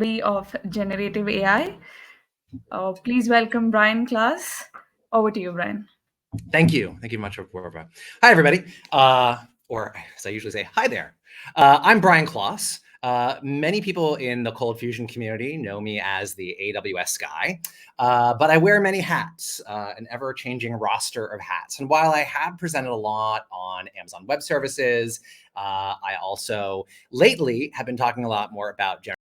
Underbelly of Generative AI. Please welcome Brian Klaas. Over to you, Brian. Thank you. Thank you much, Aurora. Hi, everybody. Or as I usually say, hi there. I'm Brian Klaas. Many people in the Cold Fusion community know me as the AWS guy, but I wear many hats, an ever-changing roster of hats. And while I have presented a lot on Amazon Web Services, I also lately have been talking a lot more about generative AI.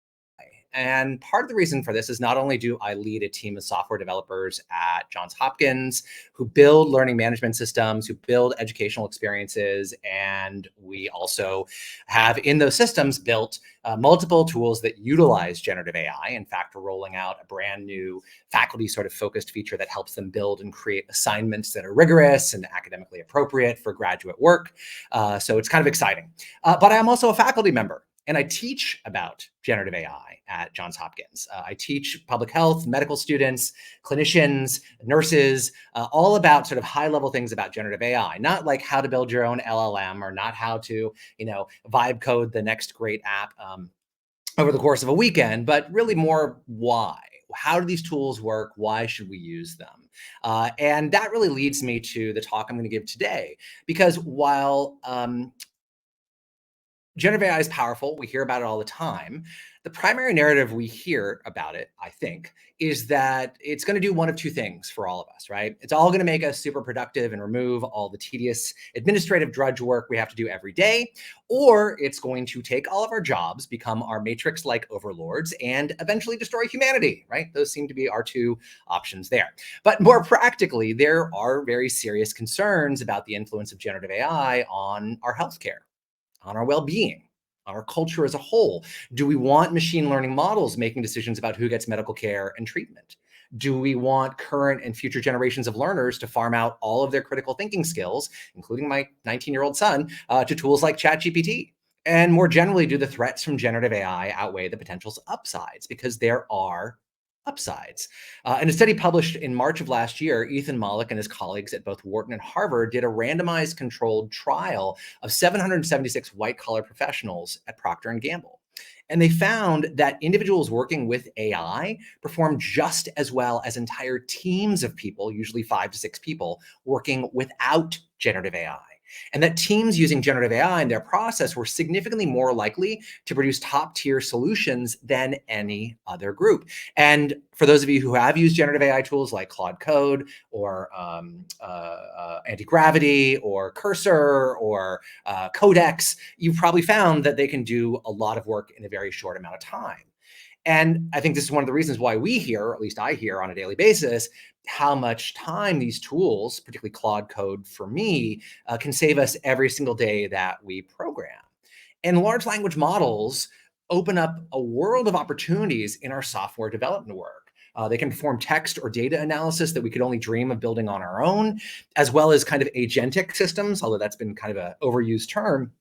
And part of the reason for this is not only do I lead a team of software developers at Johns Hopkins who build learning management systems, who build educational experiences, and we also have in those systems built multiple tools that utilize generative AI. In fact, we're rolling out a brand new faculty sort of focused feature that helps them build and create assignments that are rigorous and academically appropriate for graduate work. So it's kind of exciting. But I'm also a faculty member. And I teach about generative AI at Johns Hopkins. I teach public health, medical students, clinicians, nurses, all about sort of high-level things about generative AI, not like how to build your own LLM or not how to, vibe code the next great app over the course of a weekend, but really more why. How do these tools work? Why should we use them? And that really leads me to the talk I'm going to give today, because while generative AI is powerful, we hear about it all the time, the primary narrative we hear about it, I think, is that it's going to do one of two things for all of us, right? It's all going to make us super productive and remove all the tedious administrative drudge work we have to do every day, or it's going to take all of our jobs, become our matrix-like overlords, and eventually destroy humanity, right? Those seem to be our two options there. But more practically, there are very serious concerns about the influence of generative AI on our healthcare, on our well-being, on our culture as a whole. Do we want machine learning models making decisions about who gets medical care and treatment? Do we want current and future generations of learners to farm out all of their critical thinking skills, including my 19-year-old son, to tools like ChatGPT? And more generally, do the threats from generative AI outweigh the potential upsides? Because there are upsides. In a study published in March of last year, Ethan Mollick and his colleagues at both Wharton and Harvard did a randomized controlled trial of 776 white-collar professionals at Procter & Gamble. And they found that individuals working with AI performed just as well as entire teams of people, usually 5 to 6 people, working without generative AI. And that teams using generative AI in their process were significantly more likely to produce top-tier solutions than any other group. And for those of you who have used generative AI tools like Claude Code or Anti-Gravity or Cursor or Codex, you've probably found that they can do a lot of work in a very short amount of time. And I think this is one of the reasons why we hear, or at least I hear on a daily basis, how much time these tools, particularly Claude Code for me, can save us every single day that we program. And large language models open up a world of opportunities in our software development work. They can perform text or data analysis that we could only dream of building on our own, as well as kind of agentic systems, although that's been kind of an overused term,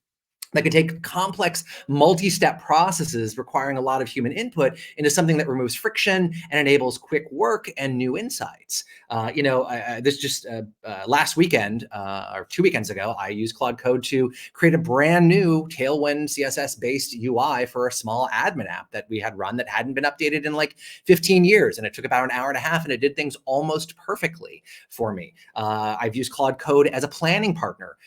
that can take complex multi-step processes requiring a lot of human input into something that removes friction and enables quick work and new insights. This just last weekend or 2 weekends ago, I used Claude Code to create a brand new Tailwind CSS-based UI for a small admin app that we had run that hadn't been updated in like 15 years. And it took about an hour and a half, and it did things almost perfectly for me. I've used Claude Code as a planning partner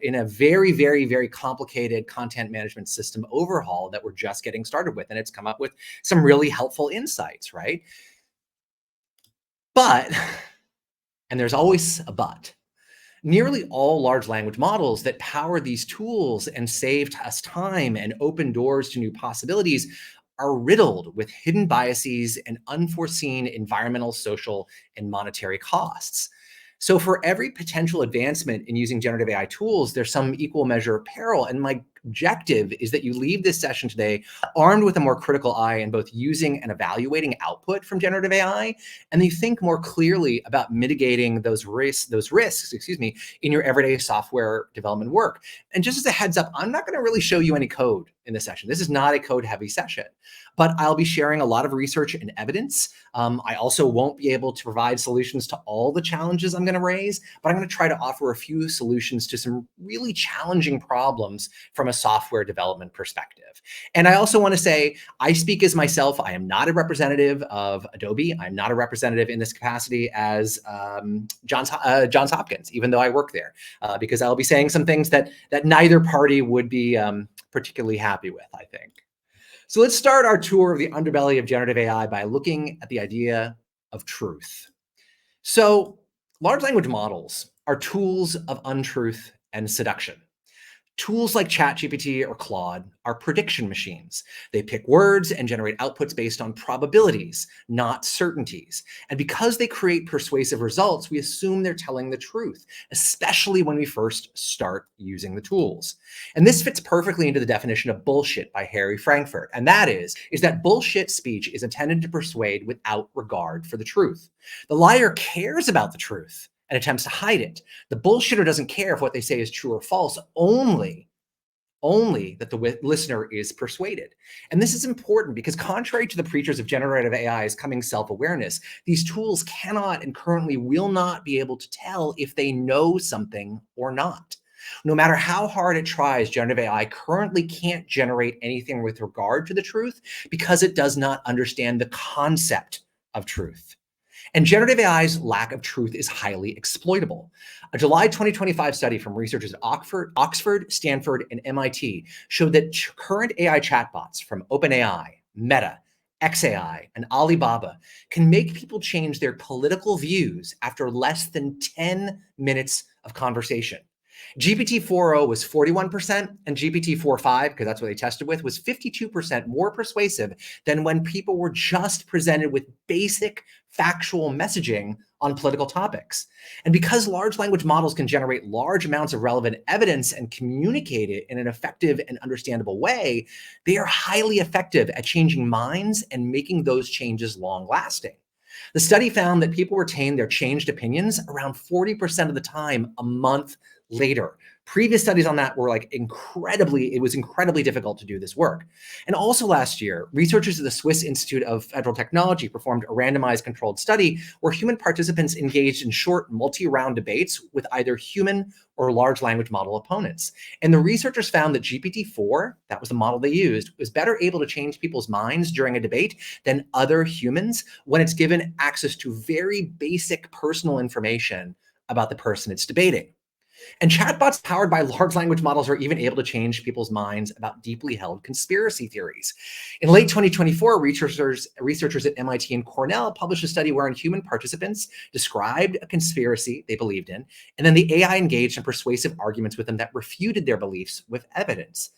in a very, very, very complicated content management system overhaul that we're just getting started with. And it's come up with some really helpful insights, right? But, and there's always a but, nearly all large language models that power these tools and save us time and open doors to new possibilities are riddled with hidden biases and unforeseen environmental, social, and monetary costs. So for every potential advancement in using generative AI tools, there's some equal measure of peril. And my objective is that you leave this session today armed with a more critical eye in both using and evaluating output from generative AI, and you think more clearly about mitigating those risks, in your everyday software development work. And just as a heads up, I'm not going to really show you any code in this session. This is not a code-heavy session, but I'll be sharing a lot of research and evidence. I also won't be able to provide solutions to all the challenges I'm going to raise, but I'm going to try to offer a few solutions to some really challenging problems from a software development perspective. And I also want to say, I speak as myself. I am not a representative of Adobe. I'm not a representative in this capacity as Johns Hopkins, even though I work there, because I'll be saying some things that neither party would be particularly happy with, I think. So let's start our tour of the underbelly of generative AI by looking at the idea of truth. So large language models are tools of untruth and seduction. Tools like ChatGPT or Claude are prediction machines. They pick words and generate outputs based on probabilities, not certainties. And because they create persuasive results, we assume they're telling the truth, especially when we first start using the tools. And this fits perfectly into the definition of bullshit by Harry Frankfurt. And that is that bullshit speech is intended to persuade without regard for the truth. The liar cares about the truth and attempts to hide it. The bullshitter doesn't care if what they say is true or false, only that the listener is persuaded. And this is important because contrary to the preachers of generative AI's coming self-awareness, these tools cannot and currently will not be able to tell if they know something or not. No matter how hard it tries, generative AI currently can't generate anything with regard to the truth because it does not understand the concept of truth. And generative AI's lack of truth is highly exploitable. A July 2025 study from researchers at Oxford, Stanford, and MIT showed that current AI chatbots from OpenAI, Meta, XAI, and Alibaba can make people change their political views after less than 10 minutes of conversation. GPT-4o was 41%, and GPT-4.5, because that's what they tested with, was 52% more persuasive than when people were just presented with basic factual messaging on political topics. And because large language models can generate large amounts of relevant evidence and communicate it in an effective and understandable way, they are highly effective at changing minds and making those changes long-lasting. The study found that people retain their changed opinions around 40% of the time a month later. Previous studies on that were like it was incredibly difficult to do this work. And also last year, researchers at the Swiss Institute of Federal Technology performed a randomized controlled study where human participants engaged in short multi-round debates with either human or large language model opponents. And the researchers found that GPT-4, that was the model they used, was better able to change people's minds during a debate than other humans when it's given access to very basic personal information about the person it's debating. And chatbots powered by large language models are even able to change people's minds about deeply held conspiracy theories. In late 2024, researchers at MIT and Cornell published a study wherein human participants described a conspiracy they believed in, and then the AI engaged in persuasive arguments with them that refuted their beliefs with evidence.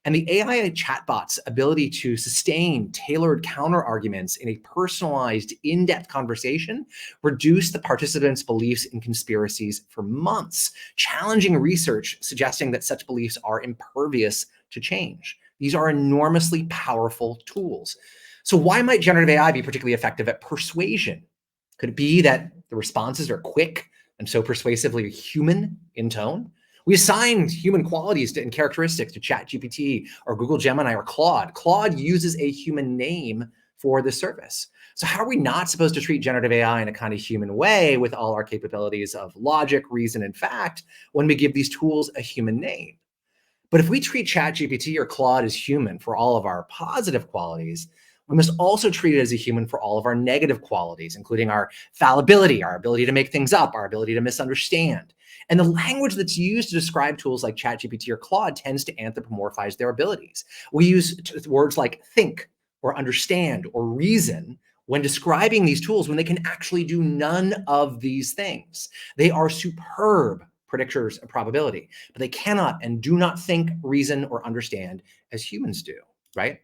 And the AI chatbot's ability to sustain tailored counter arguments in a personalized, in-depth conversation reduced the participants' beliefs in conspiracies for months, challenging research suggesting that such beliefs are impervious to change. These are enormously powerful tools. So why might generative AI be particularly effective at persuasion? Could it be that the responses are quick and so persuasively human in tone? We assigned human qualities and characteristics to ChatGPT or Google Gemini or Claude. Claude uses a human name for the service. So how are we not supposed to treat generative AI in a kind of human way with all our capabilities of logic, reason, and fact when we give these tools a human name? But if we treat ChatGPT or Claude as human for all of our positive qualities, we must also treat it as a human for all of our negative qualities, including our fallibility, our ability to make things up, our ability to misunderstand. And the language that's used to describe tools like ChatGPT or Claude tends to anthropomorphize their abilities. We use words like think or understand or reason when describing these tools when they can actually do none of these things. They are superb predictors of probability, but they cannot and do not think, reason, or understand as humans do, right?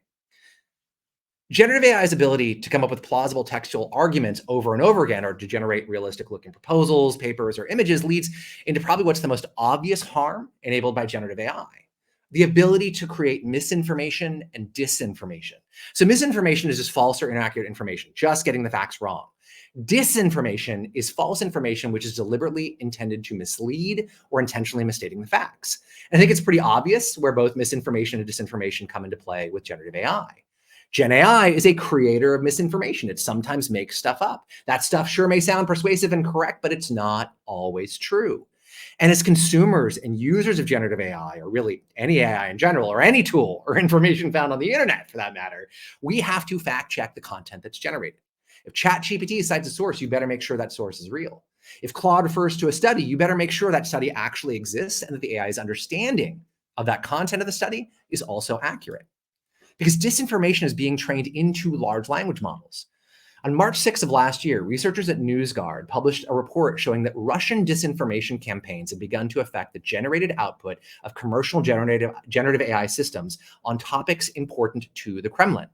Generative AI's ability to come up with plausible textual arguments over and over again or to generate realistic looking proposals, papers, or images leads into probably what's the most obvious harm enabled by generative AI. The ability to create misinformation and disinformation. So misinformation is just false or inaccurate information, just getting the facts wrong. Disinformation is false information which is deliberately intended to mislead or intentionally misstating the facts. And I think it's pretty obvious where both misinformation and disinformation come into play with generative AI. Gen AI is a creator of misinformation. It sometimes makes stuff up. That stuff sure may sound persuasive and correct, but it's not always true. And as consumers and users of generative AI, or really any AI in general, or any tool or information found on the internet for that matter, we have to fact check the content that's generated. If ChatGPT cites a source, you better make sure that source is real. If Claude refers to a study, you better make sure that study actually exists and that the AI's understanding of that content of the study is also accurate. Because disinformation is being trained into large language models. On March 6th of last year, researchers at NewsGuard published a report showing that Russian disinformation campaigns had begun to affect the generated output of commercial generative AI systems on topics important to the Kremlin.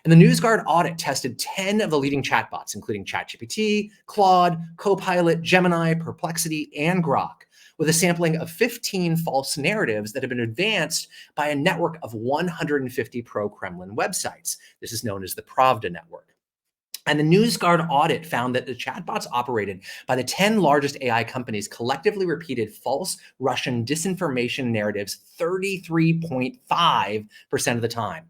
And the NewsGuard audit tested 10 of the leading chatbots, including ChatGPT, Claude, Copilot, Gemini, Perplexity, and Grok, with a sampling of 15 false narratives that have been advanced by a network of 150 pro-Kremlin websites. This is known as the Pravda network. And the NewsGuard audit found that the chatbots operated by the 10 largest AI companies collectively repeated false Russian disinformation narratives 33.5% of the time.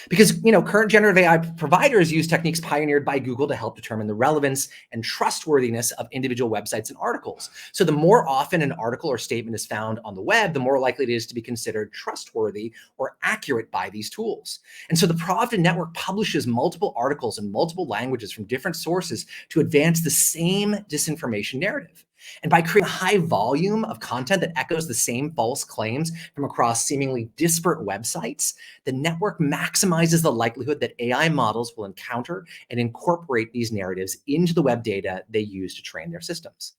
Because current generative AI providers use techniques pioneered by Google to help determine the relevance and trustworthiness of individual websites and articles. So the more often an article or statement is found on the web, the more likely it is to be considered trustworthy or accurate by these tools. And so the Pravda network publishes multiple articles in multiple languages from different sources to advance the same disinformation narrative. And by creating a high volume of content that echoes the same false claims from across seemingly disparate websites, the network maximizes the likelihood that AI models will encounter and incorporate these narratives into the web data they use to train their systems.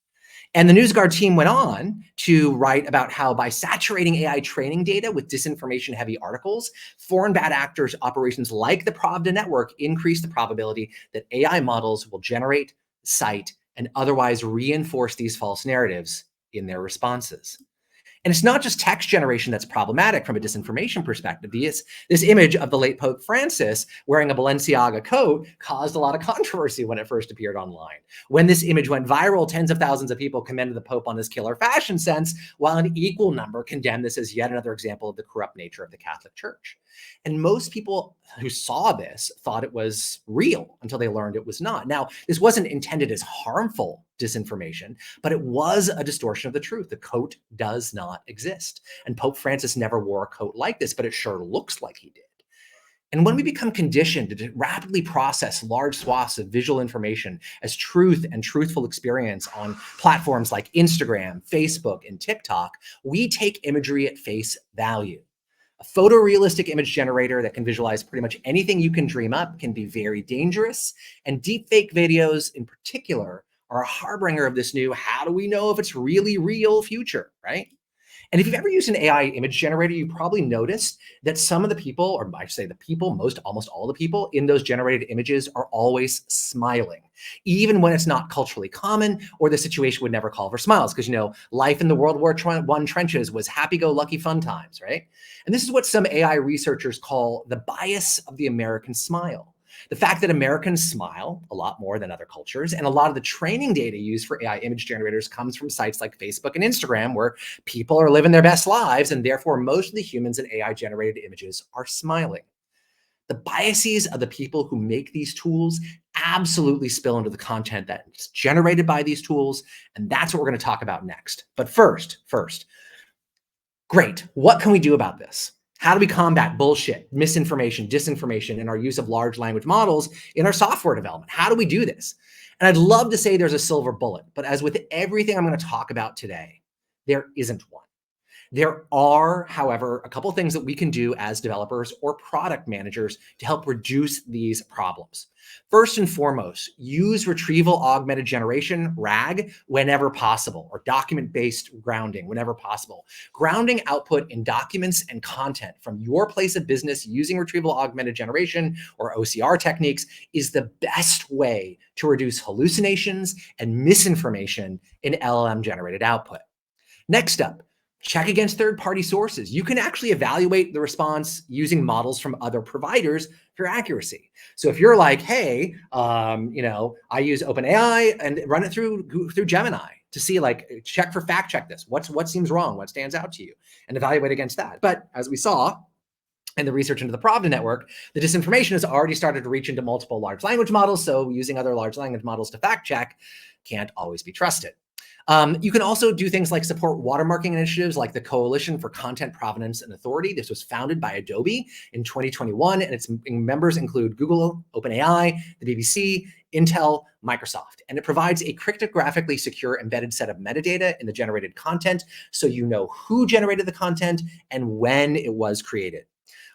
And the NewsGuard team went on to write about how by saturating AI training data with disinformation-heavy articles, foreign bad actors' operations like the Pravda network increase the probability that AI models will generate, cite, and otherwise reinforce these false narratives in their responses. And it's not just text generation that's problematic from a disinformation perspective. This image of the late Pope Francis wearing a Balenciaga coat caused a lot of controversy when it first appeared online. When this image went viral, tens of thousands of people commended the Pope on his killer fashion sense, while an equal number condemned this as yet another example of the corrupt nature of the Catholic Church. And most people who saw this thought it was real until they learned it was not. Now, this wasn't intended as harmful disinformation, but it was a distortion of the truth. The coat does not exist. And Pope Francis never wore a coat like this, but it sure looks like he did. And when we become conditioned to rapidly process large swaths of visual information as truth and truthful experience on platforms like Instagram, Facebook, and TikTok, we take imagery at face value. A photorealistic image generator that can visualize pretty much anything you can dream up can be very dangerous, and deepfake videos in particular are a harbinger of this new how do we know if it's really real future, right? And if you've ever used an AI image generator, you probably noticed that some of the people, or I should say the people, almost all the people in those generated images are always smiling, even when it's not culturally common or the situation would never call for smiles. Because, life in the World War I trenches was happy-go-lucky fun times, right? And this is what some AI researchers call the bias of the American smile. The fact that Americans smile a lot more than other cultures, and a lot of the training data used for AI image generators comes from sites like Facebook and Instagram, where people are living their best lives, and therefore most of the humans in AI-generated images are smiling. The biases of the people who make these tools absolutely spill into the content that's generated by these tools, and that's what we're going to talk about next. But first, great, what can we do about this? How do we combat bullshit, misinformation, disinformation, and our use of large language models in our software development? How do we do this? And I'd love to say there's a silver bullet, but as with everything I'm going to talk about today, there isn't one. There are, however, a couple of things that we can do as developers or product managers to help reduce these problems. First and foremost, use retrieval augmented generation, RAG, whenever possible, or document-based grounding whenever possible. Grounding output in documents and content from your place of business using retrieval augmented generation or OCR techniques is the best way to reduce hallucinations and misinformation in LLM-generated output. Next up, check against third-party sources. You can actually evaluate the response using models from other providers for accuracy. So if you're like, hey, I use OpenAI and run it through Gemini to see, fact check this. What seems wrong? What stands out to you? And evaluate against that. But as we saw in the research into the Pravda network, the disinformation has already started to reach into multiple large language models. So using other large language models to fact check can't always be trusted. You can also do things like support watermarking initiatives like the Coalition for Content Provenance and Authority. This was founded by Adobe in 2021, and its members include Google, OpenAI, the BBC, Intel, Microsoft. And it provides a cryptographically secure embedded set of metadata in the generated content so you know who generated the content and when it was created.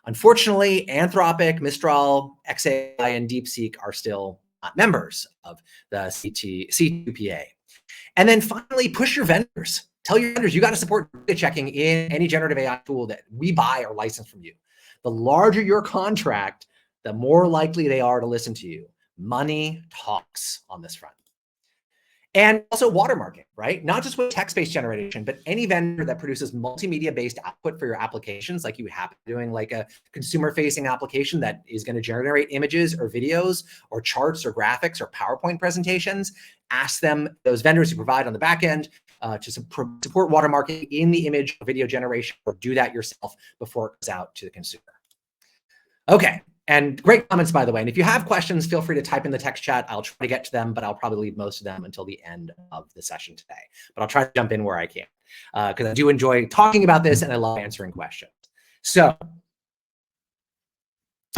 Unfortunately, Anthropic, Mistral, XAI, and DeepSeek are still not members of the C2PA. And then finally, push your vendors. Tell your vendors you got to support data checking in any generative AI tool that we buy or license from you. The larger your contract, the more likely they are to listen to you. Money talks on this front. And also watermarking, right? Not just with text-based generation, but any vendor that produces multimedia-based output for your applications, like you happen doing like a consumer-facing application that is going to generate images or videos or charts or graphics or PowerPoint presentations, ask them, those vendors who provide on the back end, to support watermarking in the image or video generation, or do that yourself before it goes out to the consumer. Okay. And great comments, by the way. And if you have questions, feel free to type in the text chat. I'll try to get to them, but I'll probably leave most of them until the end of the session today. But I'll try to jump in where I can, because I do enjoy talking about this and I love answering questions. So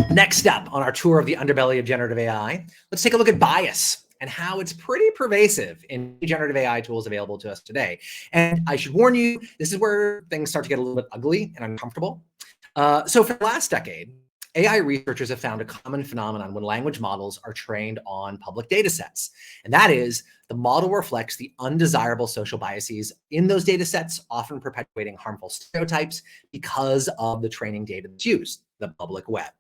next step on our tour of the underbelly of generative AI, let's take a look at bias and how it's pretty pervasive in generative AI tools available to us today. And I should warn you, this is where things start to get a little bit ugly and uncomfortable. So for the last decade, AI researchers have found a common phenomenon when language models are trained on public data sets. And that is the model reflects the undesirable social biases in those data sets, often perpetuating harmful stereotypes because of the training data that's used, the public web.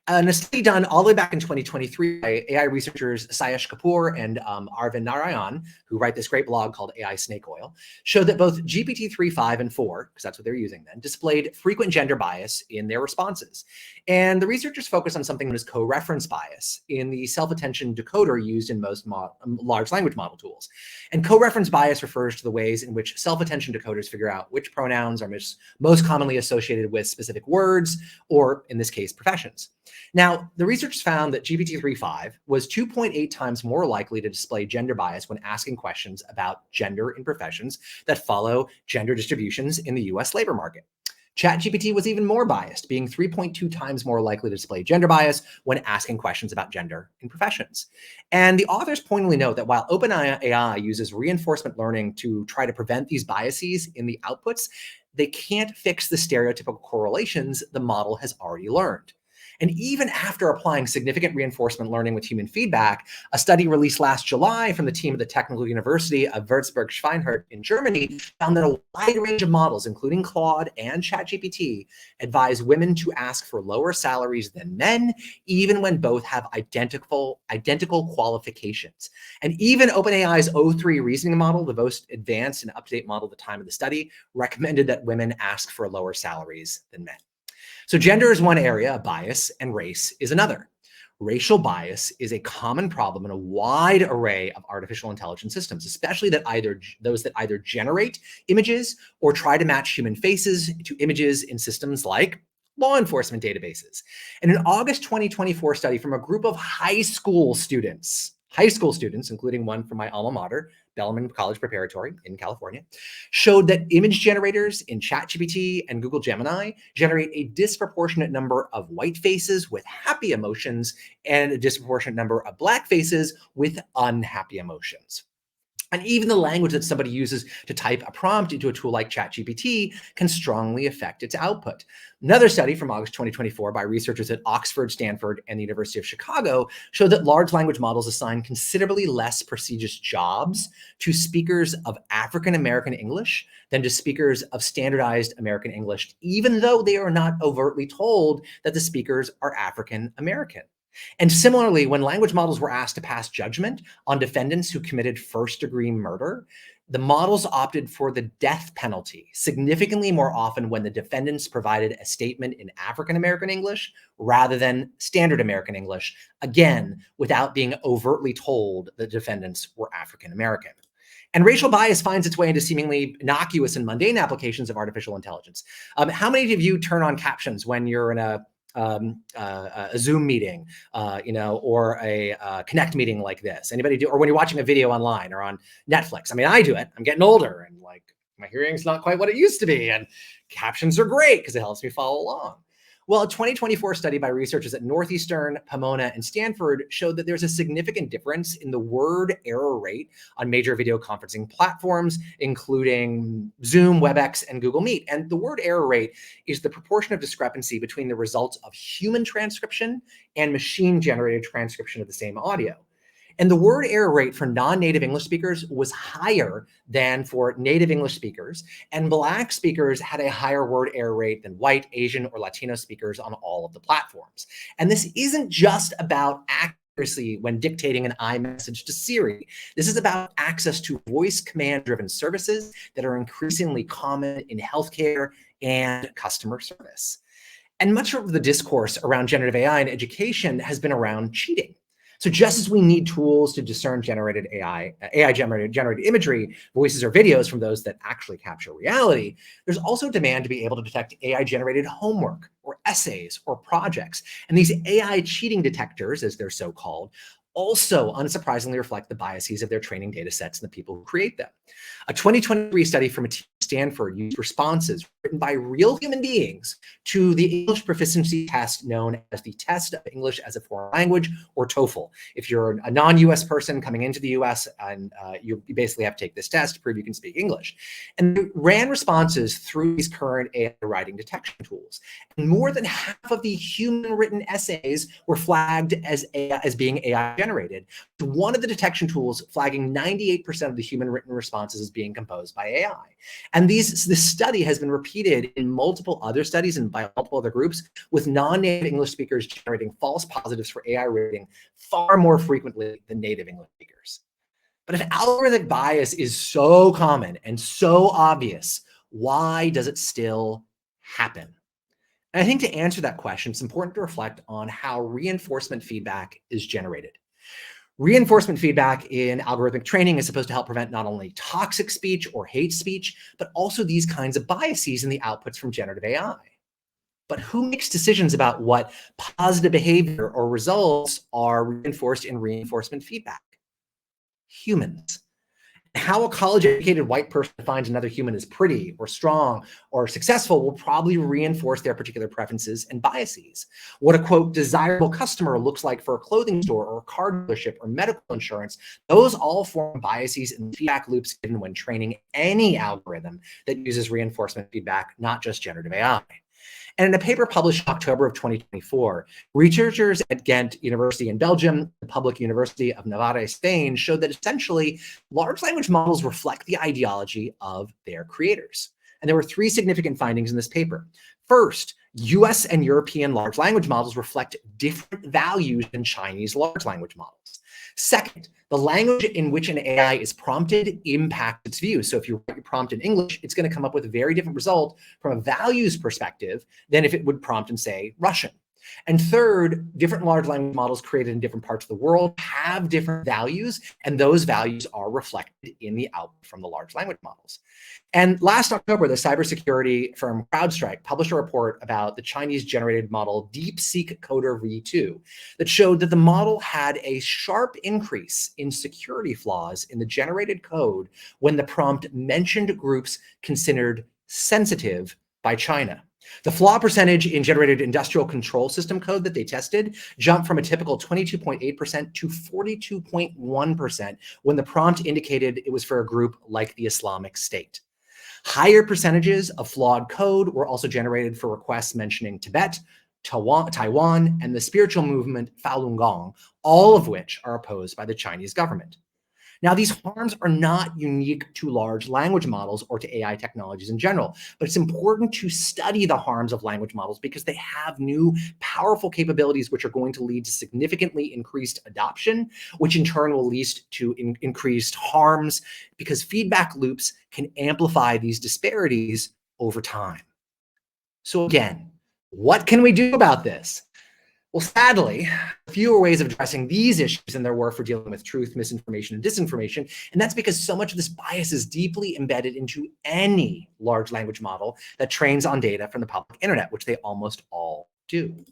And a study done all the way back in 2023 by AI researchers Sayesh Kapoor and Arvind Narayan, who write this great blog called AI Snake Oil, showed that both GPT-3, 5, and 4, because that's what they're using then, displayed frequent gender bias in their responses. And the researchers focused on something known as co-reference bias in the self-attention decoder used in most large language model tools. And co-reference bias refers to the ways in which self-attention decoders figure out which pronouns are most commonly associated with specific words, or in this case, professions. Now, the researchers found that GPT-3.5 was 2.8 times more likely to display gender bias when asking questions about gender in professions that follow gender distributions in the US labor market. ChatGPT was even more biased, being 3.2 times more likely to display gender bias when asking questions about gender in professions. And the authors pointedly note that while OpenAI uses reinforcement learning to try to prevent these biases in the outputs, they can't fix the stereotypical correlations the model has already learned. And even after applying significant reinforcement learning with human feedback, a study released last July from the team at the Technical University of Würzburg-Schweinfurt in Germany found that a wide range of models, including Claude and ChatGPT, advise women to ask for lower salaries than men, even when both have identical qualifications. And even OpenAI's O3 reasoning model, the most advanced and up-to-date model at the time of the study, recommended that women ask for lower salaries than men. So gender is one area of bias and race is another. Racial bias is a common problem in a wide array of artificial intelligence systems, especially those that either generate images or try to match human faces to images in systems like law enforcement databases. In an August 2024 study from a group of high school students, including one from my alma mater, Bellarmine College Preparatory in California, showed that image generators in ChatGPT and Google Gemini generate a disproportionate number of white faces with happy emotions and a disproportionate number of black faces with unhappy emotions. And even the language that somebody uses to type a prompt into a tool like ChatGPT can strongly affect its output. Another study from August 2024 by researchers at Oxford, Stanford, and the University of Chicago showed that large language models assign considerably less prestigious jobs to speakers of African American English than to speakers of standardized American English, even though they are not overtly told that the speakers are African American. And similarly, when language models were asked to pass judgment on defendants who committed first-degree murder, the models opted for the death penalty significantly more often when the defendants provided a statement in African American English rather than standard American English, again, without being overtly told the defendants were African American. And racial bias finds its way into seemingly innocuous and mundane applications of artificial intelligence. How many of you turn on captions when you're in a a Zoom meeting, or a Connect meeting like this? Anybody do? Or when you're watching a video online or on Netflix? I mean, I do it. I'm getting older, and like my hearing's not quite what it used to be, and captions are great because it helps me follow along. Well, a 2024 study by researchers at Northeastern, Pomona, and Stanford showed that there's a significant difference in the word error rate on major video conferencing platforms, including Zoom, WebEx, and Google Meet. And the word error rate is the proportion of discrepancy between the results of human transcription and machine-generated transcription of the same audio. And the word error rate for non-native English speakers was higher than for native English speakers. And Black speakers had a higher word error rate than white, Asian, or Latino speakers on all of the platforms. And this isn't just about accuracy when dictating an iMessage to Siri. This is about access to voice command-driven services that are increasingly common in healthcare and customer service. And much of the discourse around generative AI in education has been around cheating. So just as we need tools to discern generated AI-generated imagery, voices, or videos from those that actually capture reality, there's also demand to be able to detect AI-generated homework or essays or projects. And these AI cheating detectors, as they're so called, also unsurprisingly reflect the biases of their training data sets and the people who create them. A 2023 study from a team at Stanford used responses written by real human beings to the English proficiency test known as the Test of English as a Foreign Language, or TOEFL. If you're a non-US person coming into the US, and you basically have to take this test to prove you can speak English. And they ran responses through these current AI writing detection tools. And more than half of the human-written essays were flagged as being AI generated. One of the detection tools flagging 98% of the human-written responses as being composed by AI. And this study has been repeated in multiple other studies and by multiple other groups, with non-native English speakers generating false positives for AI rating far more frequently than native English speakers. But if algorithmic bias is so common and so obvious, why does it still happen? And I think to answer that question, it's important to reflect on how reinforcement feedback is generated. Reinforcement feedback in algorithmic training is supposed to help prevent not only toxic speech or hate speech, but also these kinds of biases in the outputs from generative AI. But who makes decisions about what positive behavior or results are reinforced in reinforcement feedback? Humans. How a college-educated white person finds another human as pretty or strong or successful will probably reinforce their particular preferences and biases. What a, quote, desirable customer looks like for a clothing store or a car dealership or medical insurance, those all form biases and feedback loops given when training any algorithm that uses reinforcement feedback, not just generative AI. And in a paper published in October of 2024, researchers at Ghent University in Belgium, the Public University of Navarra, Spain, showed that essentially large language models reflect the ideology of their creators. And there were three significant findings in this paper. First, US and European large language models reflect different values than Chinese large language models. Second, the language in which an AI is prompted impacts its views. So if you write your prompt in English, it's going to come up with a very different result from a values perspective than if it would prompt in, say, Russian. And third, different large language models created in different parts of the world have different values, and those values are reflected in the output from the large language models. And last October, the cybersecurity firm CrowdStrike published a report about the Chinese generated model DeepSeek Coder V2 that showed that the model had a sharp increase in security flaws in the generated code when the prompt mentioned groups considered sensitive by China. The flaw percentage in generated industrial control system code that they tested jumped from a typical 22.8% to 42.1% when the prompt indicated it was for a group like the Islamic State. Higher percentages of flawed code were also generated for requests mentioning Tibet, Taiwan, and the spiritual movement Falun Gong, all of which are opposed by the Chinese government. Now, these harms are not unique to large language models or to AI technologies in general, but it's important to study the harms of language models because they have new powerful capabilities which are going to lead to significantly increased adoption, which in turn will lead to increased harms because feedback loops can amplify these disparities over time. So again, what can we do about this? Well, sadly, fewer ways of addressing these issues than there were for dealing with truth, misinformation, and disinformation. And that's because so much of this bias is deeply embedded into any large language model that trains on data from the public internet, which they almost all do.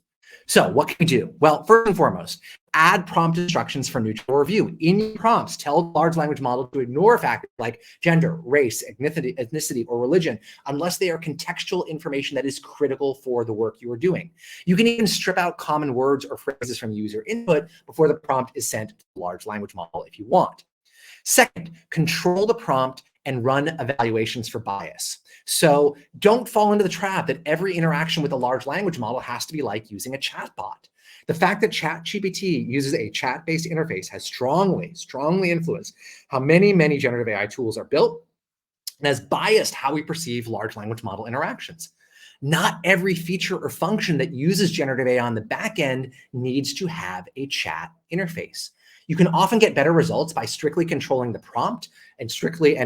So what can we do? Well, first and foremost, add prompt instructions for neutral review. In your prompts, tell the large language model to ignore factors like gender, race, ethnicity, or religion, unless they are contextual information that is critical for the work you are doing. You can even strip out common words or phrases from user input before the prompt is sent to the large language model if you want. Second, control the prompt and run evaluations for bias. So don't fall into the trap that every interaction with a large language model has to be like using a chatbot. The fact that ChatGPT uses a chat-based interface has strongly influenced how many generative AI tools are built and has biased how we perceive large language model interactions. Not every feature or function that uses generative AI on the back end needs to have a chat interface. You can often get better results by strictly controlling the prompt and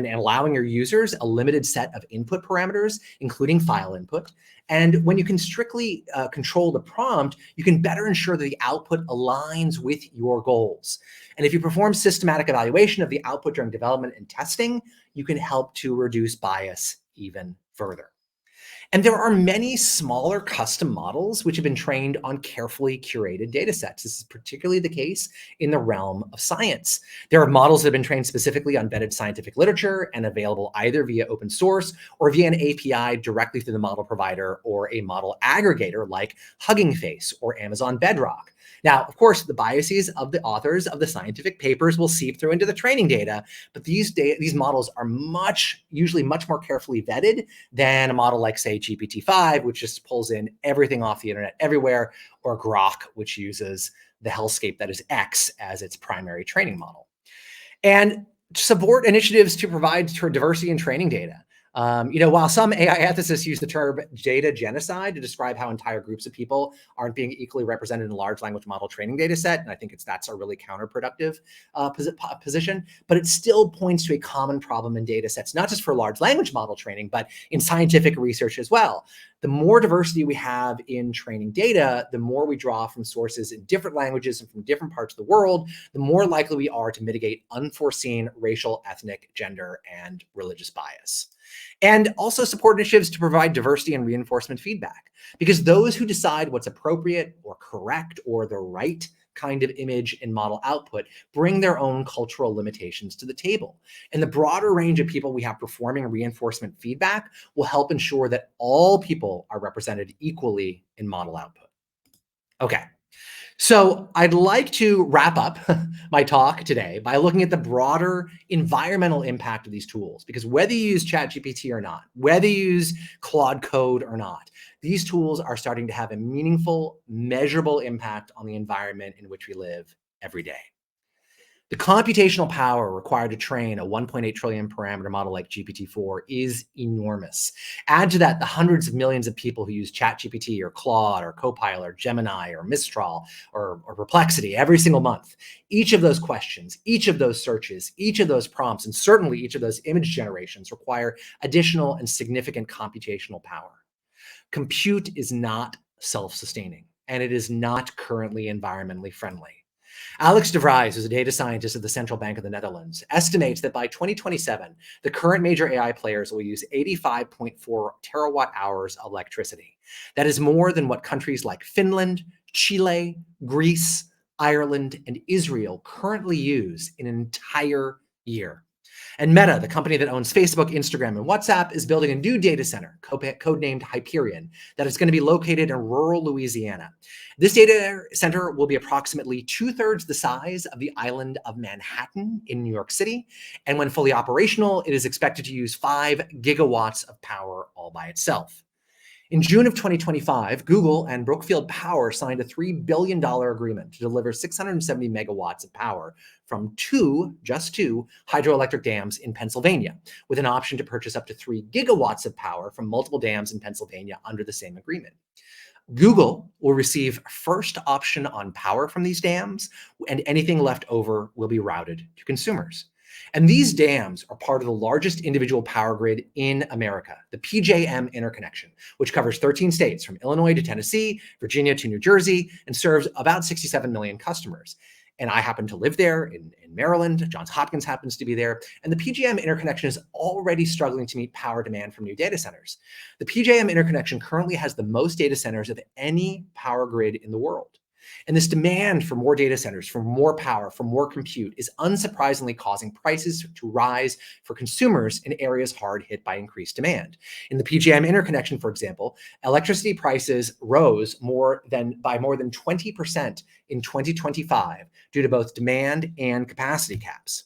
allowing your users a limited set of input parameters, including file input. And when you can strictly control the prompt, you can better ensure that the output aligns with your goals. And if you perform systematic evaluation of the output during development and testing, you can help to reduce bias even further. And there are many smaller custom models which have been trained on carefully curated data sets. This is particularly the case in the realm of science. There are models that have been trained specifically on vetted scientific literature and available either via open source or via an API directly through the model provider or a model aggregator like Hugging Face or Amazon Bedrock. Now, of course, the biases of the authors of the scientific papers will seep through into the training data, but these models are usually much more carefully vetted than a model like, say, GPT-5, which just pulls in everything off the internet everywhere, or Grok, which uses the hellscape that is X as its primary training model. And support initiatives to provide diversity in training data. While some AI ethicists use the term data genocide to describe how entire groups of people aren't being equally represented in a large language model training data set, and I think that's a really counterproductive position, but it still points to a common problem in data sets, not just for large language model training, but in scientific research as well. The more diversity we have in training data, the more we draw from sources in different languages and from different parts of the world, the more likely we are to mitigate unforeseen racial, ethnic, gender, and religious bias. And also support initiatives to provide diversity and reinforcement feedback, because those who decide what's appropriate or correct or the right kind of image and model output bring their own cultural limitations to the table. And the broader range of people we have performing reinforcement feedback will help ensure that all people are represented equally in model output. Okay. So I'd like to wrap up my talk today by looking at the broader environmental impact of these tools, because whether you use ChatGPT or not, whether you use Claude Code or not, these tools are starting to have a meaningful, measurable impact on the environment in which we live every day. The computational power required to train a 1.8 trillion parameter model like GPT-4 is enormous. Add to that the hundreds of millions of people who use ChatGPT or Claude or Copilot or Gemini or Mistral or Perplexity every single month. Each of those questions, each of those searches, each of those prompts, and certainly each of those image generations require additional and significant computational power. Compute is not self-sustaining, and it is not currently environmentally friendly. Alex de Vries, who's a data scientist at the Central Bank of the Netherlands, estimates that by 2027, the current major AI players will use 85.4 terawatt hours of electricity. That is more than what countries like Finland, Chile, Greece, Ireland, and Israel currently use in an entire year. And Meta, the company that owns Facebook, Instagram, and WhatsApp, is building a new data center, codenamed Hyperion, that is going to be located in rural Louisiana. This data center will be approximately 2/3 the size of the island of Manhattan in New York City. And when fully operational, it is expected to use 5 gigawatts of power all by itself. In June of 2025, Google and Brookfield Power signed a $3 billion agreement to deliver 670 megawatts of power from just two hydroelectric dams in Pennsylvania, with an option to purchase up to 3 gigawatts of power from multiple dams in Pennsylvania under the same agreement. Google will receive first option on power from these dams, and anything left over will be routed to consumers. And these dams are part of the largest individual power grid in America, the PJM interconnection, which covers 13 states from Illinois to Tennessee, Virginia to New Jersey, and serves about 67 million customers. And I happen to live there in Maryland. Johns Hopkins happens to be there. And the PJM interconnection is already struggling to meet power demand from new data centers. The PJM interconnection currently has the most data centers of any power grid in the world. And this demand for more data centers, for more power, for more compute is unsurprisingly causing prices to rise for consumers in areas hard hit by increased demand. In the PJM interconnection, for example, electricity prices rose by more than 20% in 2025 due to both demand and capacity caps.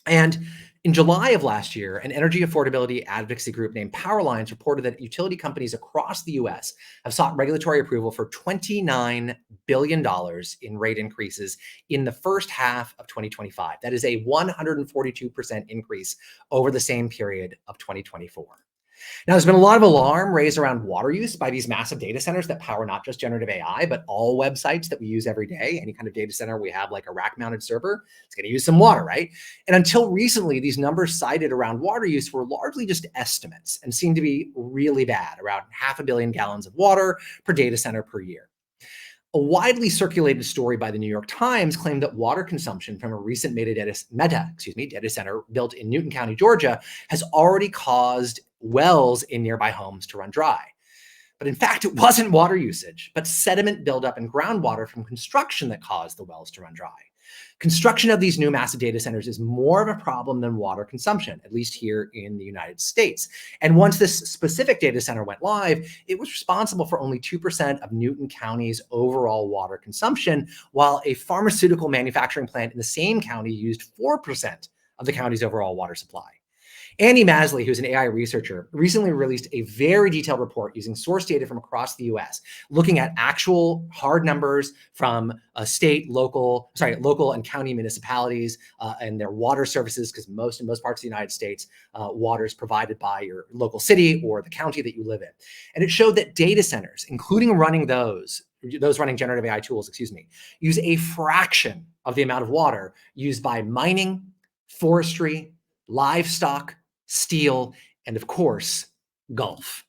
And in July of last year, an energy affordability advocacy group named Powerlines reported that utility companies across the US have sought regulatory approval for $29 billion in rate increases in the first half of 2025. That is a 142% increase over the same period of 2024. Now, there's been a lot of alarm raised around water use by these massive data centers that power not just generative AI, but all websites that we use every day. Any kind of data center we have, like a rack-mounted server, it's going to use some water, right? And until recently, these numbers cited around water use were largely just estimates and seemed to be really bad, around 500 million gallons of water per data center per year. A widely circulated story by the New York Times claimed that water consumption from a recent Meta data center built in Newton County, Georgia, has already caused wells in nearby homes to run dry. But in fact, it wasn't water usage, but sediment buildup in groundwater from construction that caused the wells to run dry. Construction of these new massive data centers is more of a problem than water consumption, at least here in the United States. And once this specific data center went live, it was responsible for only 2% of Newton County's overall water consumption, while a pharmaceutical manufacturing plant in the same county used 4% of the county's overall water supply. Andy Masley, who's an AI researcher, recently released a very detailed report using source data from across the US, looking at actual hard numbers from local and county municipalities and their water services, because in most parts of the United States, water is provided by your local city or the county that you live in. And it showed that data centers, including running those running generative AI tools, use a fraction of the amount of water used by mining, forestry, livestock, steel, and of course, golf.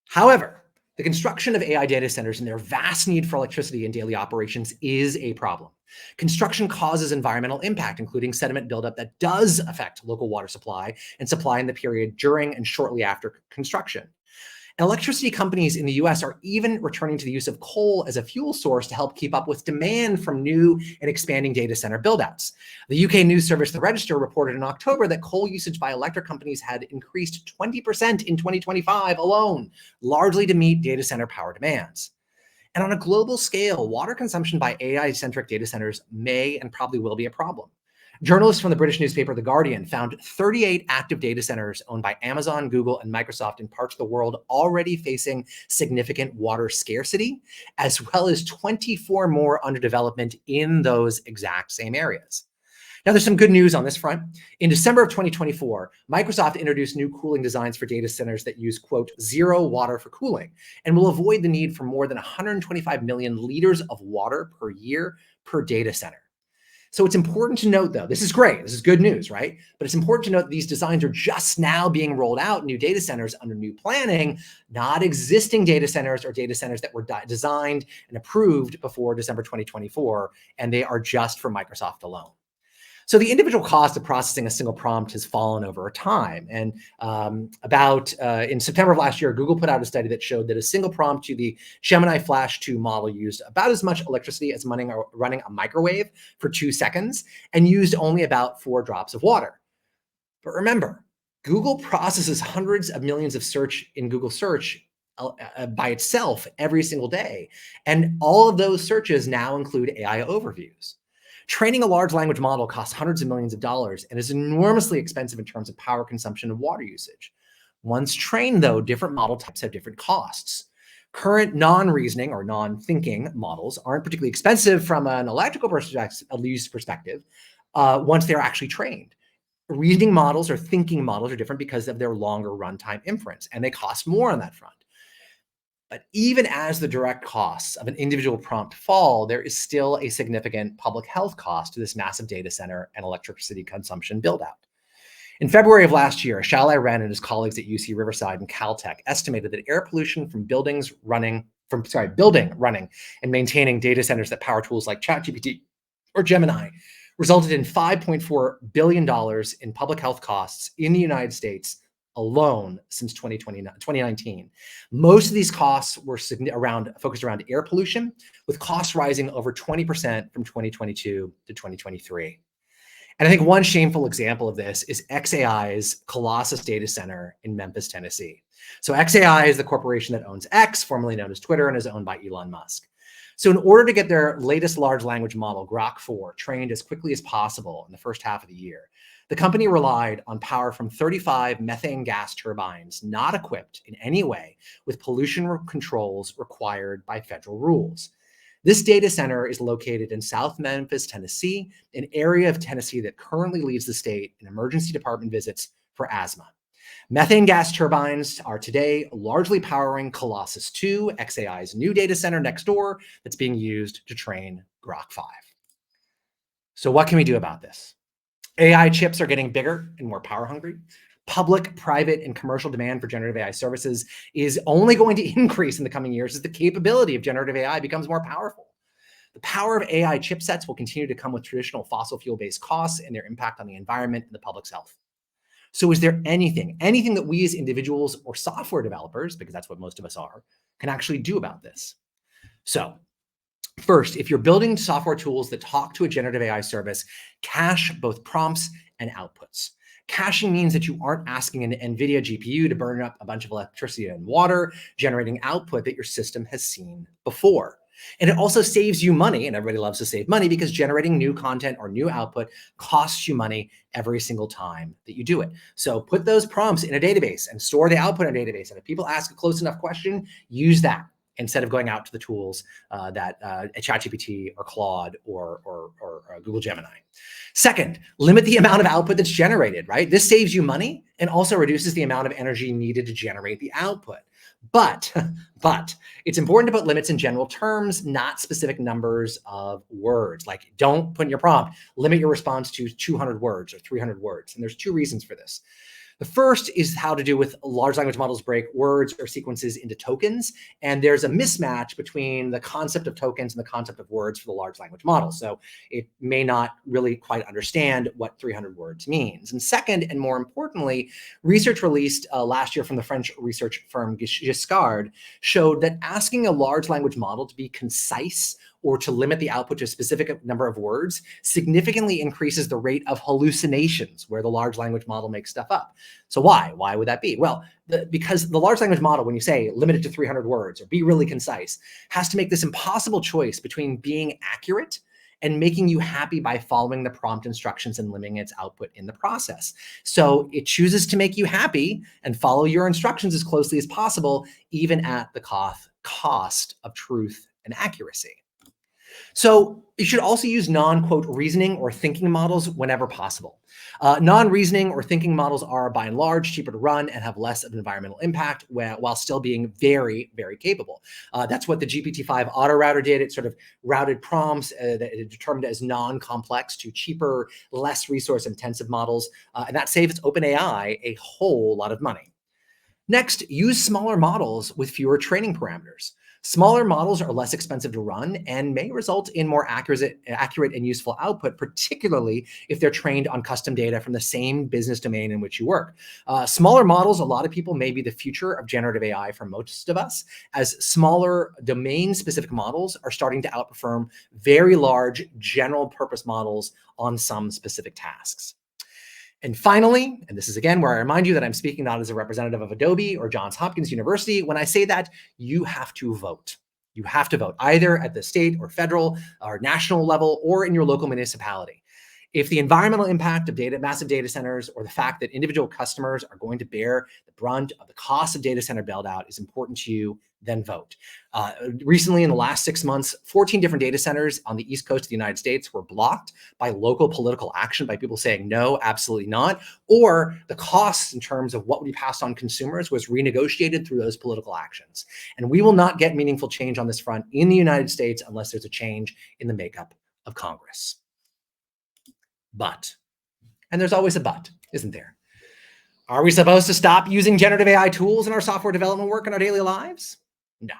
However, the construction of AI data centers and their vast need for electricity in daily operations is a problem. Construction causes environmental impact, including sediment buildup that does affect local water supply and supply in the period during and shortly after construction. And electricity companies in the US are even returning to the use of coal as a fuel source to help keep up with demand from new and expanding data center buildouts. The UK news service The Register reported in October that coal usage by electric companies had increased 20% in 2025 alone, largely to meet data center power demands. And on a global scale, water consumption by AI-centric data centers may and probably will be a problem. Journalists from the British newspaper The Guardian found 38 active data centers owned by Amazon, Google, and Microsoft in parts of the world already facing significant water scarcity, as well as 24 more under development in those exact same areas. Now, there's some good news on this front. In December of 2024, Microsoft introduced new cooling designs for data centers that use, quote, zero water for cooling, and will avoid the need for more than 125 million liters of water per year per data center. So it's important to note, though, this is great, this is good news, right? But it's important to note that these designs are just now being rolled out in new data centers under new planning, not existing data centers or data centers that were designed and approved before December 2024, and they are just for Microsoft alone. So the individual cost of processing a single prompt has fallen over time. And in September of last year, Google put out a study that showed that a single prompt to the Gemini Flash 2 model used about as much electricity as running a microwave for 2 seconds and used only about 4 drops of water. But remember, Google processes hundreds of millions of search in Google Search by itself every single day. And all of those searches now include AI overviews. Training a large language model costs hundreds of millions of dollars and is enormously expensive in terms of power consumption and water usage. Once trained, though, different model types have different costs. Current non-reasoning or non-thinking models aren't particularly expensive from an electrical perspective once they're actually trained. Reasoning models or thinking models are different because of their longer runtime inference, and they cost more on that front. But even as the direct costs of an individual prompt fall, there is still a significant public health cost to this massive data center and electricity consumption buildout. In February of last year, Shalai Ren and his colleagues at UC Riverside and Caltech estimated that air pollution from buildings running building, running, and maintaining data centers that power tools like ChatGPT or Gemini resulted in $5.4 billion in public health costs in the United States alone since 2019. Most of these costs were focused around air pollution, with costs rising over 20% from 2022 to 2023. And I think one shameful example of this is xAI's Colossus data center in Memphis, Tennessee. So xAI is the corporation that owns X, formerly known as Twitter, and is owned by Elon Musk. So in order to get their latest large language model, Grok 4, trained as quickly as possible in the first half of the year, the company relied on power from 35 methane gas turbines not equipped in any way with pollution controls required by federal rules. This data center is located in South Memphis, Tennessee, an area of Tennessee that currently leads the state in emergency department visits for asthma. Methane gas turbines are today largely powering Colossus 2, xAI's new data center next door that's being used to train Grok 5. So what can we do about this? AI chips are getting bigger and more power hungry. Public, private, and commercial demand for generative AI services is only going to increase in the coming years as the capability of generative AI becomes more powerful. The power of AI chipsets will continue to come with traditional fossil fuel-based costs and their impact on the environment and the public's health. So is there anything that we as individuals or software developers, because that's what most of us are, can actually do about this? So first, if you're building software tools that talk to a generative AI service, cache both prompts and outputs. Caching means that you aren't asking an NVIDIA GPU to burn up a bunch of electricity and water, generating output that your system has seen before. And it also saves you money, and everybody loves to save money because generating new content or new output costs you money every single time that you do it. So put those prompts in a database and store the output in a database. And if people ask a close enough question, use that instead of going out to the tools that ChatGPT or Claude or Google Gemini. Second, limit the amount of output that's generated, right? This saves you money and also reduces the amount of energy needed to generate the output. But it's important to put limits in general terms, not specific numbers of words. Like, don't put in your prompt, limit your response to 200 words or 300 words. And there's two reasons for this. The first is how to do with large language models break words or sequences into tokens. And there's a mismatch between the concept of tokens and the concept of words for the large language model. So it may not really quite understand what 300 words means. And second, and more importantly, research released last year from the French research firm Giscard showed that asking a large language model to be concise or to limit the output to a specific number of words significantly increases the rate of hallucinations where the large language model makes stuff up. So why? Why would that be? Well, because the large language model, when you say limit it to 300 words or be really concise, has to make this impossible choice between being accurate and making you happy by following the prompt instructions and limiting its output in the process. So it chooses to make you happy and follow your instructions as closely as possible, even at the cost of truth and accuracy. So you should also use non-quote reasoning or thinking models whenever possible. Non-reasoning or thinking models are by and large cheaper to run and have less of an environmental impact while still being very, very capable. That's what the GPT-5 auto router did. It sort of routed prompts that it determined as non-complex to cheaper, less resource intensive models. And that saves OpenAI a whole lot of money. Next, use smaller models with fewer training parameters. Smaller models are less expensive to run and may result in more accurate and useful output, particularly if they're trained on custom data from the same business domain in which you work. Smaller models, a lot of people, may be the future of generative AI for most of us, as smaller domain-specific models are starting to outperform very large general purpose models on some specific tasks. And finally, and this is again where I remind you that I'm speaking not as a representative of Adobe or Johns Hopkins University, when I say that, you have to vote. You have to vote either at the state or federal or national level or in your local municipality. If the environmental impact of massive data centers or the fact that individual customers are going to bear the brunt of the cost of data center build out is important to you, then vote. Recently, in the last 6 months, 14 different data centers on the East Coast of the United States were blocked by local political action, by people saying no, absolutely not, or the costs in terms of what would be passed on consumers was renegotiated through those political actions. And we will not get meaningful change on this front in the United States unless there's a change in the makeup of Congress. But, and there's always a but, isn't there? Are we supposed to stop using generative AI tools in our software development work in our daily lives? No.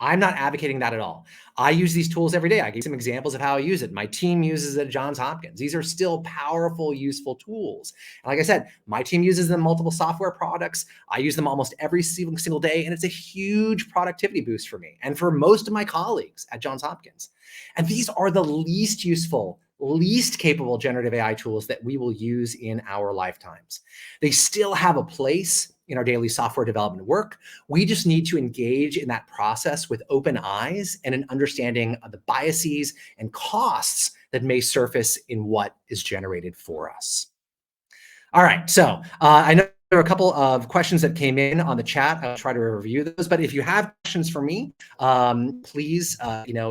I'm not advocating that at all. I use these tools every day. I gave some examples of how I use it. My team uses it at Johns Hopkins. These are still powerful, useful tools. And like I said, my team uses them multiple software products. I use them almost every single day, and it's a huge productivity boost for me and for most of my colleagues at Johns Hopkins. And these are the least useful, least capable generative AI tools that we will use in our lifetimes. They still have a place in our daily software development work. We just need to engage in that process with open eyes and an understanding of the biases and costs that may surface in what is generated for us. All right, so I know there are a couple of questions that came in on the chat. I'll try to review those, but if you have questions for me, please,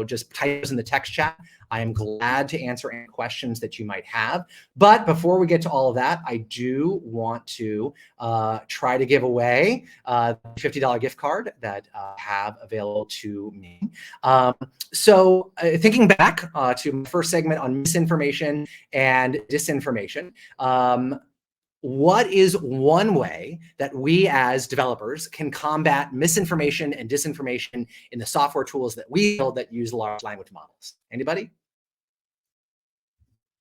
just type those in the text chat. I am glad to answer any questions that you might have. But before we get to all of that, I do want to try to give away the $50 gift card that I have available to me. So thinking back to my first segment on misinformation and disinformation, what is one way that we as developers can combat misinformation and disinformation in the software tools that we build that use large language models? Anybody?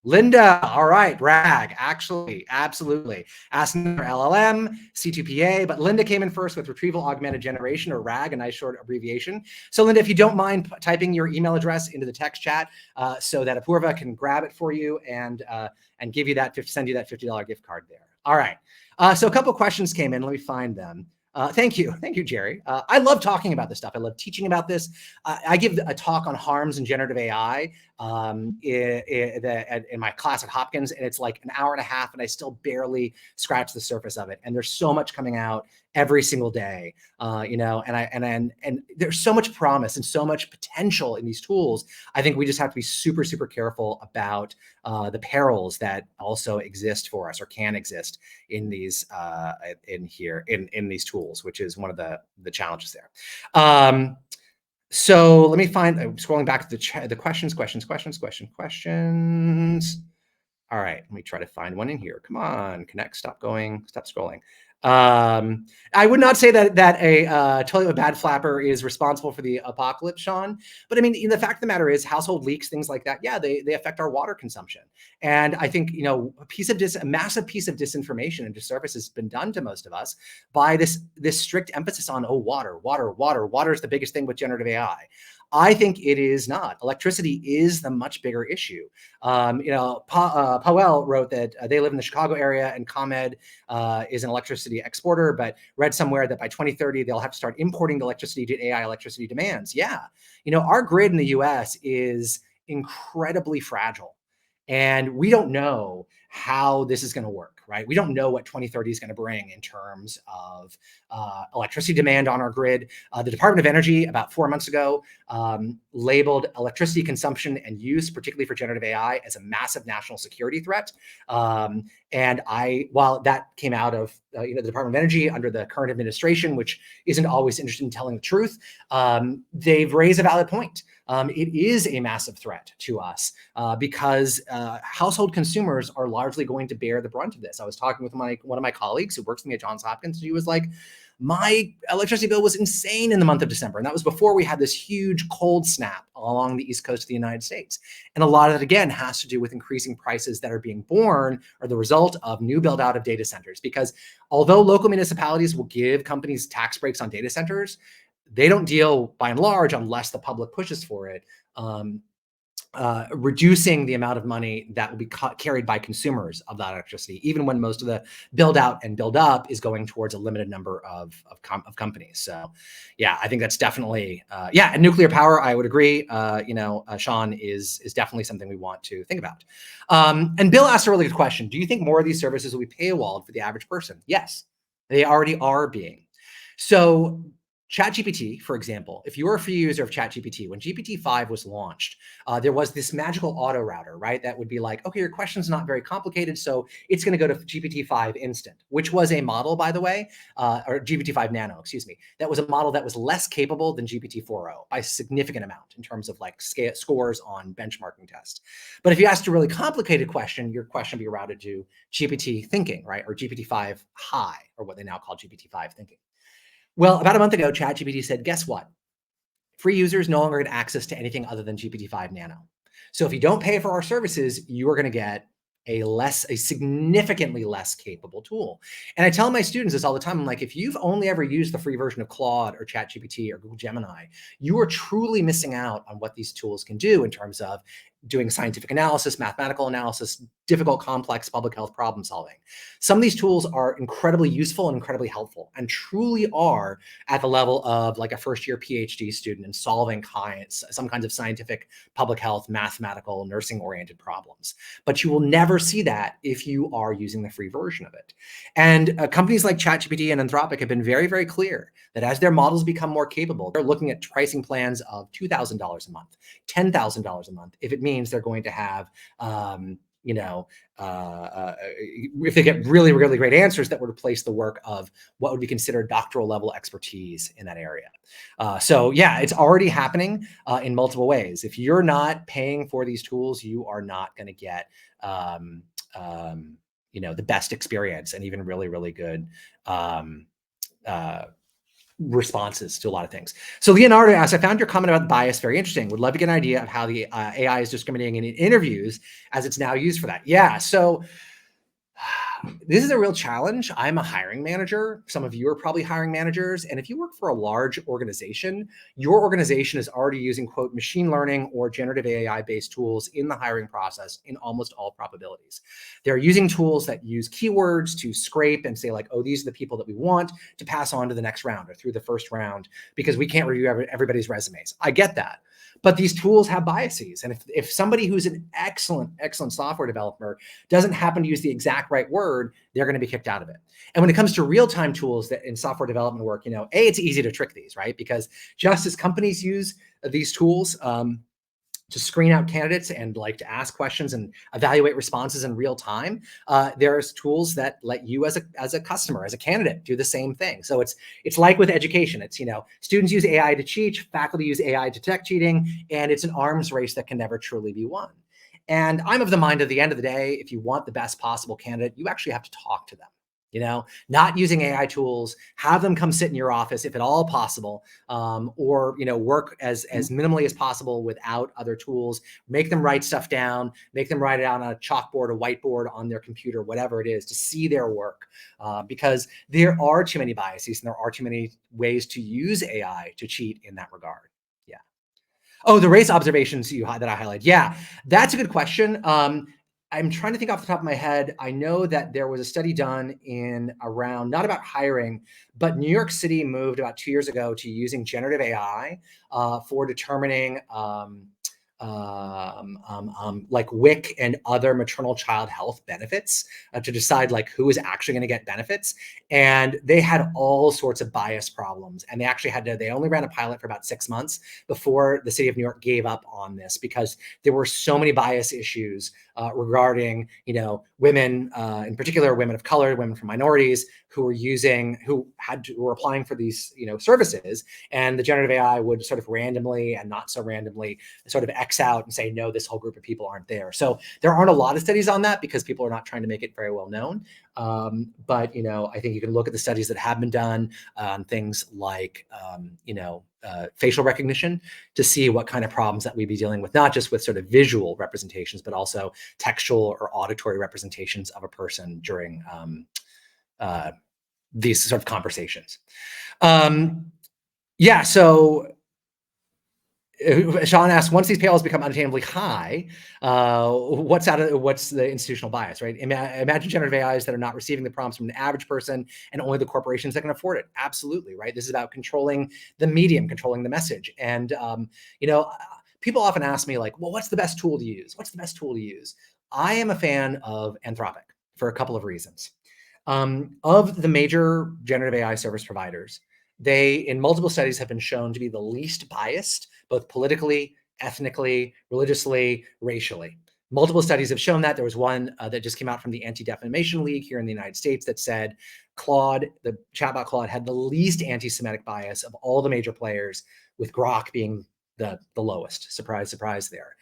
Linda, all right, RAG, actually, absolutely. Asking for LLM, C2PA, but Linda came in first with Retrieval Augmented Generation, or RAG, a nice short abbreviation. So Linda, if you don't mind typing your email address into the text chat so that Apurva can grab it for you and give you that, send you that $50 gift card there. All right, so a couple questions came in, let me find them. Thank you, Jerry. I love talking about this stuff. I love teaching about this. I give a talk on harms in generative AI in my class at Hopkins, and it's like an hour and a half, and I still barely scratch the surface of it. And there's so much coming out every single day, and there's so much promise and so much potential in these tools. I think we just have to be super, super careful about the perils that also exist for us or can exist in these in these tools, which is one of the challenges there. So let me find, I'm scrolling back to the questions. All right, let me try to find one in here. Come on, connect, stop scrolling. I would not say that a totally bad flapper is responsible for the apocalypse, Sean. But I mean, the fact of the matter is, household leaks, things like that, yeah, they affect our water consumption. And I think a massive piece of disinformation and disservice has been done to most of us by this strict emphasis on water is the biggest thing with generative AI. I think it is not. Electricity is the much bigger issue. Powell wrote that they live in the Chicago area and ComEd is an electricity exporter, but read somewhere that by 2030, they'll have to start importing electricity to AI electricity demands. Yeah. Our grid in the US is incredibly fragile. And we don't know how this is going to work, right? We don't know what 2030 is going to bring in terms of electricity demand on our grid. The Department of Energy about 4 months ago labeled electricity consumption and use, particularly for generative AI, as a massive national security threat. And while that came out of the Department of Energy under the current administration, which isn't always interested in telling the truth, they've raised a valid point. It is a massive threat to us because household consumers are largely going to bear the brunt of this. I was talking with one of my colleagues who works with me at Johns Hopkins, and he was like, my electricity bill was insane in the month of December. And that was before we had this huge cold snap along the East Coast of the United States. And a lot of it, again, has to do with increasing prices that are being born or the result of new build out of data centers. Because although local municipalities will give companies tax breaks on data centers, they don't deal by and large, unless the public pushes for it, reducing the amount of money that will be carried by consumers of that electricity, even when most of the build out and build up is going towards a limited number of companies. So yeah, I think that's definitely, and nuclear power, I would agree, Sean, is definitely something we want to think about. And Bill asked a really good question. Do you think more of these services will be paywalled for the average person? Yes, they already are being. So ChatGPT, for example, if you're a free user of ChatGPT, when GPT-5 was launched, there was this magical auto router, right? That would be like, okay, your question's not very complicated, so it's going to go to GPT-5 instant, which was a model, by the way, or GPT-5 nano, excuse me. That was a model that was less capable than GPT-4o by a significant amount in terms of like scores on benchmarking tests. But if you asked a really complicated question, your question would be routed to GPT thinking, right? Or GPT-5 high, or what they now call GPT-5 thinking. Well, about a month ago, ChatGPT said, guess what? free users no longer get access to anything other than GPT-5 Nano. So if you don't pay for our services, you are going to get a significantly less capable tool. And I tell my students this all the time. I'm like, if you've only ever used the free version of Claude or ChatGPT or Google Gemini, you are truly missing out on what these tools can do in terms of doing scientific analysis, mathematical analysis, difficult, complex public health problem solving. Some of these tools are incredibly useful and incredibly helpful and truly are at the level of like a first-year PhD student in solving some kinds of scientific, public health, mathematical, nursing-oriented problems. But you will never see that if you are using the free version of it. And companies like ChatGPT and Anthropic have been very, very clear that as their models become more capable, they're looking at pricing plans of $2,000 a month, $10,000 a month, if it means they're going to have, if they get really, really great answers that would replace the work of what would be considered doctoral level expertise in that area. So yeah, it's already happening in multiple ways. If you're not paying for these tools, you are not going to get, the best experience and even really, really good responses to a lot of things. So Leonardo asks, I found your comment about bias very interesting. Would love to get an idea of how the AI is discriminating in interviews as it's now used for that. Yeah, so this is a real challenge. I'm a hiring manager. Some of you are probably hiring managers. And if you work for a large organization, your organization is already using, quote, machine learning or generative AI-based tools in the hiring process in almost all probabilities. They're using tools that use keywords to scrape and say like, oh, these are the people that we want to pass on to the next round or through the first round because we can't review everybody's resumes. I get that. But these tools have biases. And if somebody who's an excellent software developer doesn't happen to use the exact right word, they're going to be kicked out of it. And when it comes to real-time tools that in software development work, it's easy to trick these, right? Because just as companies use these tools to screen out candidates and like to ask questions and evaluate responses in real time, there's tools that let you as a customer, as a candidate, do the same thing. So it's like with education. It's, students use AI to cheat, faculty use AI to detect cheating, and it's an arms race that can never truly be won. And I'm of the mind at the end of the day, if you want the best possible candidate, you actually have to talk to them. Not using AI tools, have them come sit in your office if at all possible, or work as minimally as possible without other tools. Make them write stuff down, make them write it on a chalkboard, a whiteboard, on their computer, whatever it is, to see their work, because there are too many biases and there are too many ways to use AI to cheat in that regard. Yeah. Oh, the race observations that I highlighted. Yeah, that's a good question. I'm trying to think off the top of my head. I know that there was a study done in around, not about hiring, but New York City moved about 2 years ago to using generative AI for determining like WIC and other maternal child health benefits to decide like who is actually going to get benefits. And they had all sorts of bias problems. And they only ran a pilot for about 6 months before the city of New York gave up on this because there were so many bias issues regarding, women, in particular, women of color, women from minorities who were applying for these, services. And the generative AI would sort of randomly and not so randomly sort of X out and say, no, this whole group of people aren't there. So there aren't a lot of studies on that because people are not trying to make it very well known. But, I think you can look at the studies that have been done on things like, facial recognition to see what kind of problems that we'd be dealing with, not just with sort of visual representations, but also textual or auditory representations of a person during these sort of conversations. Yeah, so Sean asked, once these paywalls become unattainably high, what's the institutional bias, right? Imagine generative AIs that are not receiving the prompts from an average person and only the corporations that can afford it. Absolutely, right? This is about controlling the medium, controlling the message. And, people often ask me like, well, what's the best tool to use? What's the best tool to use? I am a fan of Anthropic for a couple of reasons. Of the major generative AI service providers, they, in multiple studies, have been shown to be the least biased, both politically, ethnically, religiously, racially. Multiple studies have shown that. There was one that just came out from the Anti-Defamation League here in the United States that said Claude, the chatbot Claude, had the least anti-Semitic bias of all the major players, with Grok being the lowest. Surprise, surprise there.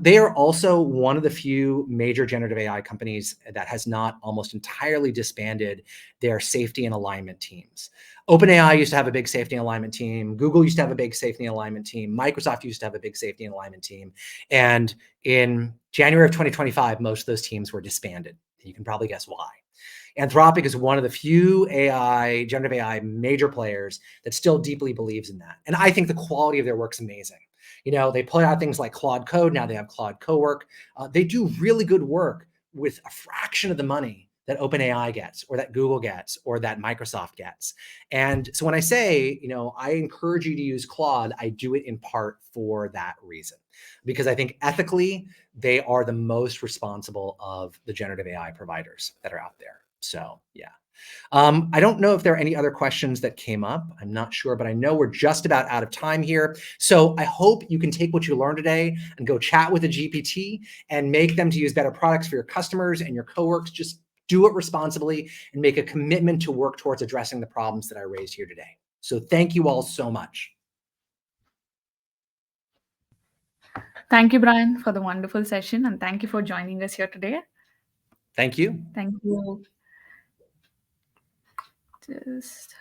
They are also one of the few major generative AI companies that has not almost entirely disbanded their safety and alignment teams. OpenAI used to have a big safety and alignment team. Google used to have a big safety and alignment team. Microsoft used to have a big safety and alignment team. And in January of 2025, most of those teams were disbanded. You can probably guess why. Anthropic is one of the few generative AI major players that still deeply believes in that. And I think the quality of their work's amazing. They put out things like Claude Code. Now they have Claude Cowork. They do really good work with a fraction of the money that OpenAI gets, or that Google gets, or that Microsoft gets. And so when I say, I encourage you to use Claude, I do it in part for that reason, because I think ethically, they are the most responsible of the generative AI providers that are out there. So yeah. I don't know if there are any other questions that came up. I'm not sure, but I know we're just about out of time here. So I hope you can take what you learned today and go chat with a GPT and make them to use better products for your customers and your coworkers. Just do it responsibly and make a commitment to work towards addressing the problems that I raised here today. So thank you all so much. Thank you, Brian, for the wonderful session, and thank you for joining us here today. Thank you. Thank you. Just